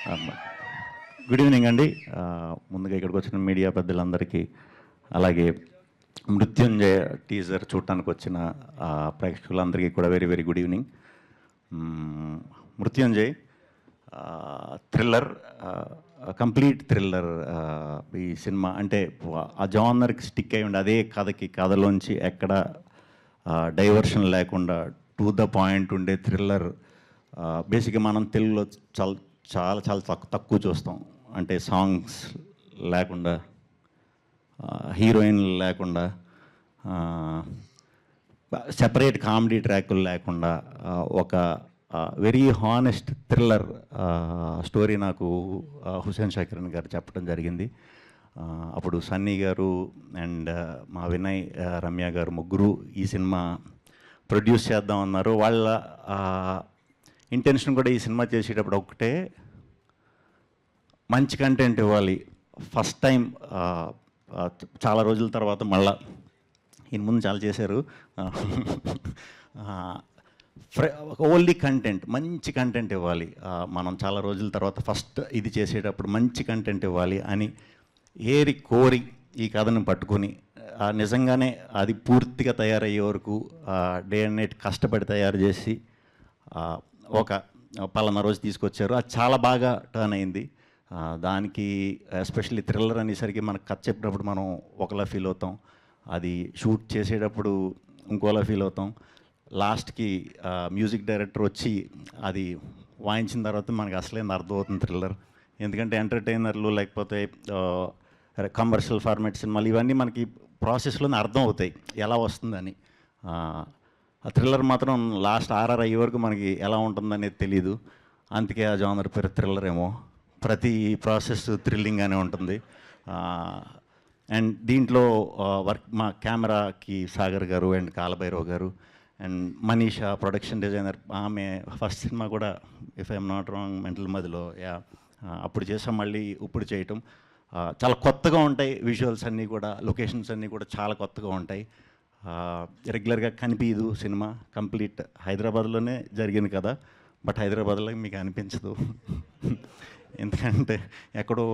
Good evening అండి. ముందుగా ఇక్కడికి వచ్చిన మీడియా పెద్దలందరికీ, అలాగే మృత్యుంజయ టీజర్ చూడటానికి వచ్చిన ప్రేక్షకులందరికీ కూడా very very good evening. Mrutyunjay thriller, complete thriller. ఈ సినిమా అంటే ఆ జానర్కి స్టిక్ అయి ఉండి అదే కథలోంచి ఎక్కడ డైవర్షన్ లేకుండా టు ద పాయింట్ ఉండే థ్రిల్లర్. బేసిక్గా మనం తెలుగులో చాలా చాలా తక్కువ చూస్తాం. అంటే సాంగ్స్ లేకుండా, హీరోయిన్ లేకుండా, సెపరేట్ కామెడీ ట్రాకులు లేకుండా ఒక వెరీ హానెస్ట్ థ్రిల్లర్ స్టోరీ నాకు హుసేన్ షాకిరన్ గారు చెప్పడం జరిగింది. అప్పుడు సన్నీ గారు అండ్ మా వినయ్, రమ్య గారు ముగ్గురు ఈ సినిమా ప్రొడ్యూస్ చేద్దామన్నారు. వాళ్ళ ఇంటెన్షన్ కూడా ఈ సినిమా చేసేటప్పుడు ఒకటే, మంచి కంటెంట్ ఇవ్వాలి. ఫస్ట్ టైం చాలా రోజుల తర్వాత మళ్ళా ఈయన ముందు చాలా చేశారు. ఓన్లీ కంటెంట్, మంచి కంటెంట్ ఇవ్వాలి. మనం చాలా రోజుల తర్వాత ఫస్ట్ ఇది చేసేటప్పుడు మంచి కంటెంట్ ఇవ్వాలి అని ఏరి కోరి ఈ కథను పట్టుకొని నిజంగానే అది పూర్తిగా తయారయ్యే వరకు డే అండ్ నైట్ కష్టపడి తయారు చేసి ఒక పలానా రోజు తీసుకొచ్చారు. అది చాలా బాగా టర్న్ అయింది. దానికి ఎస్పెషల్లీ థ్రిల్లర్ అనేసరికి మనకు కథ చెప్పినప్పుడు మనం ఒకలా ఫీల్ అవుతాం, అది షూట్ చేసేటప్పుడు ఇంకోలా ఫీల్ అవుతాం. లాస్ట్కి మ్యూజిక్ డైరెక్టర్ వచ్చి అది వాయించిన తర్వాత మనకు అసలేం అర్థమవుతుంది థ్రిల్లర్. ఎందుకంటే ఎంటర్టైనర్లు లేకపోతే కమర్షియల్ ఫార్మాట్ సినిమాలు ఇవన్నీ మనకి ప్రాసెస్లోనే అర్థం అవుతాయి ఎలా వస్తుందని. ఆ థ్రిల్లర్ మాత్రం లాస్ట్ ఆర్ఆర్ అయ్యే వరకు మనకి ఎలా ఉంటుందనేది తెలీదు. అందుకే ఆ జానర్ పేరు థ్రిల్లర్ ఏమో. ప్రతి ప్రాసెస్ థ్రిల్లింగ్గానే ఉంటుంది. అండ్ దీంట్లో వర్క్ మా కెమెరాకి సాగర్ గారు అండ్ కాలభైరవ్ గారు అండ్ మనీషా ప్రొడక్షన్ డిజైనర్. ఆమె ఫస్ట్ సినిమా కూడా if I'm not wrong mental మదిలో అప్పుడు చేసాం, మళ్ళీ ఇప్పుడు చేయటం చాలా కొత్తగా ఉంటాయి. విజువల్స్ అన్నీ కూడా, లొకేషన్స్ అన్నీ కూడా చాలా కొత్తగా ఉంటాయి. రెగ్యులర్గా కనిపించదు సినిమా. కంప్లీట్ హైదరాబాద్లోనే జరిగింది కదా, బట్ హైదరాబాద్లో మీకు అనిపించదు. ఎందుకంటే ఎక్కడో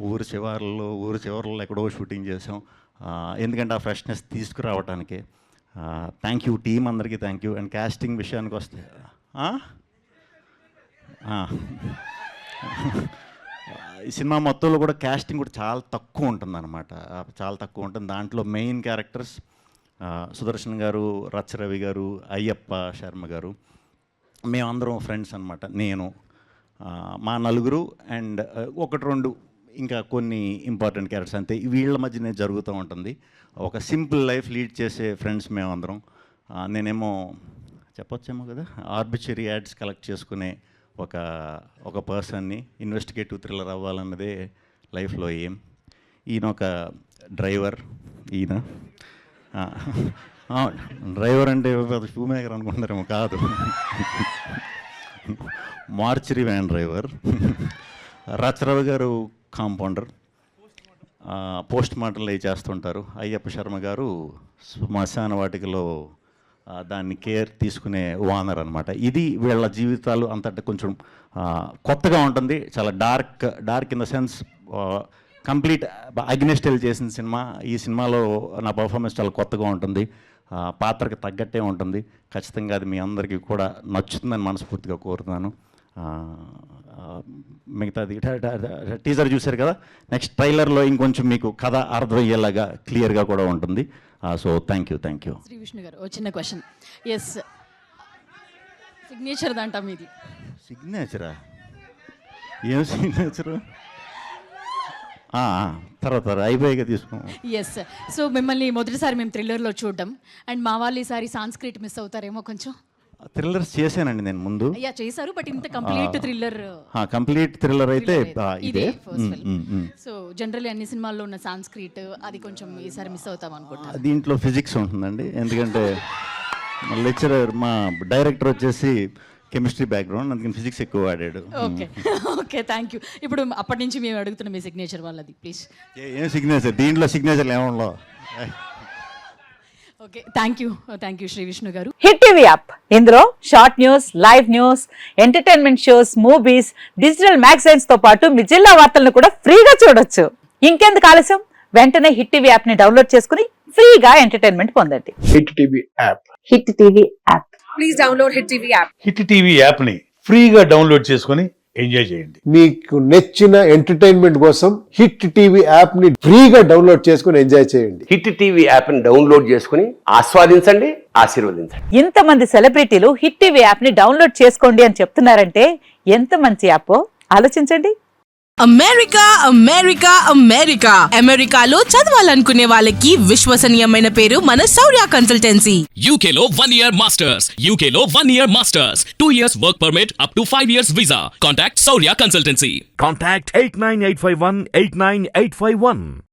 ఊరు చివర్లో ఎక్కడో షూటింగ్ చేసాం. ఎందుకంటే ఆ ఫ్రెష్నెస్ తీసుకురావటానికి. థ్యాంక్ యూ టీం అందరికీ, థ్యాంక్ యూ. అండ్ కాస్టింగ్ విషయానికి వస్తే ఈ సినిమా మొత్తంలో కూడా కాస్టింగ్ కూడా చాలా తక్కువ ఉంటుంది అనమాట. చాలా తక్కువ ఉంటుంది. దాంట్లో మెయిన్ క్యారెక్టర్స్ సుదర్శన్ గారు, రచ్చరవి గారు, అయ్యప్ప శర్మ గారు, మేమందరం ఫ్రెండ్స్ అనమాట. నేను, మా నలుగురు అండ్ ఒకటి రెండు ఇంకా కొన్ని ఇంపార్టెంట్ క్యారెక్టర్స్ అంతే. వీళ్ళ మధ్యనే జరుగుతూ ఉంటుంది. ఒక సింపుల్ లైఫ్ లీడ్ చేసే ఫ్రెండ్స్ మేమందరం. నేనేమో చెప్పొచ్చేమో కదా, ఆర్బిటరీ యాడ్స్ కలెక్ట్ చేసుకునే ఒక పర్సన్ని. ఇన్వెస్టిగేటివ్ థ్రిల్లర్ అవ్వాలన్నదే లైఫ్లో ఏం. ఈయన ఒక డ్రైవర్. ఈయన డ్రైవర్ అంటే షూ మేకర్ అనుకుంటారేమో, కాదు, మార్చరీ వ్యాన్ డ్రైవర్. రచరవి గారు కాంపౌండర్, పోస్ట్ మార్టంలు అవి చేస్తుంటారు. అయ్యప్ప శర్మ గారు శ్మశాన వాటికలో దాన్ని కేర్ తీసుకునే ఓనర్ అనమాట. ఇది వీళ్ళ జీవితాలు అంతటా కొంచెం కొత్తగా ఉంటుంది. చాలా dark in the sense complete అగ్నెస్టెల్ చేసిన సినిమా. ఈ సినిమాలో నా పర్ఫార్మెన్స్ చాలా కొత్తగా ఉంటుంది, పాత్రకు తగ్గట్టే ఉంటుంది. ఖచ్చితంగా అది మీ అందరికీ కూడా నచ్చుతుందని మనస్ఫూర్తిగా కోరుతున్నాను. మిగతాది టీజర్ చూశారు కదా, నెక్స్ట్ ట్రైలర్లో ఇంకొంచెం మీకు కథ అర్థమయ్యేలాగా క్లియర్గా కూడా ఉంటుంది. So thank you. Shri Vishnu గారు, చిన్న క్వశ్చన్. ఎస్, సిగ్నేచర్ దంట మీది. సిగ్నేచరా? ఏం సిగ్నేచరు? తర్వాత అయిపోయాక తీసుకో. ఎస్, సో మిమ్మల్ని మొదటిసారి మేము థ్రిల్లర్లో చూడడం, అండ్ మా వాళ్ళు ఈసారి సాంస్క్రిట్ మిస్ అవుతారేమో కొంచెం. థ్రిల్లర్స్ చేశానండి నేను ముందు. యా చేశారు, బట్ ఇంత కంప్లీట్ థ్రిల్లర్ అయితే ఇదే. సో జనరల్లీ అన్ని సినిమాల్లో ఉన్న సాంస్క్రిట్ అది కొంచెం ఈసారి మిస్ అవుతాం అనుకుంటా. దీంట్లో ఫిజిక్స్ ఉంటుందండి, ఎందుకంటే మా లెక్చరర్, మా డైరెక్టర్ వచ్చేసి కెమిస్ట్రీ బ్యాక్గ్రౌండ్, అందుకని ఫిజిక్స్ ఎక్కువ వాడాడు. Okay thank you. ఇప్పుడు అప్పటి నుంచి మేము అడుగుతున్నాం మీ సిగ్నేచర్ వాళ్ళది, ప్లీజ్. ఏం సిగ్నేచర్? దీంట్లో సిగ్నేచర్ ఏమో okay, thank you Shri Vishnu గారు. హిట్ టీవీ యాప్ ఇందులో short news, live news, entertainment shows, movies, digital magazines తో పాటు మీ జిల్లా వార్తలను కూడా ఫ్రీగా చూడొచ్చు. ఇంకెందుకు ఆలస్యం, వెంటనే హిట్ టీవీ యాప్ ని డౌన్లోడ్ చేసుకుని ఫ్రీగా ఎంటర్టైన్మెంట్ పొందండి. Hit TV app. Hit TV app. Please download Hit TV app. Hit TV యాప్ని ఫ్రీగా డౌన్లోడ్ చేసుకొని ఎంజాయ్ చేయండి. మీకు నచ్చిన ఎంటర్టైన్మెంట్ కోసం హిట్ టీవీ యాప్ ని ఫ్రీగా డౌన్లోడ్ చేసుకుని ఎంజాయ్ చేయండి. హిట్ టీవీ యాప్ని డౌన్లోడ్ చేసుకుని ఆస్వాదించండి, ఆశీర్వదించండి. ఇంతమంది సెలబ్రిటీలు హిట్ టీవీ యాప్ ని డౌన్లోడ్ చేసుకోండి అని చెప్తున్నారంటే ఎంత మంచి యాప్ ఆలోచించండి. అమెరికా అమెరికాలో చదవాలనుకునే వాళ్ళకి విశ్వసనీయమైన పేరు మన శౌర్య consultancy. UK Law 1 Year Masters. UK Law 1 Year Masters. 2 years work permit up to 5 years visa. Contact Saurya Consultancy. Contact 89851 89851.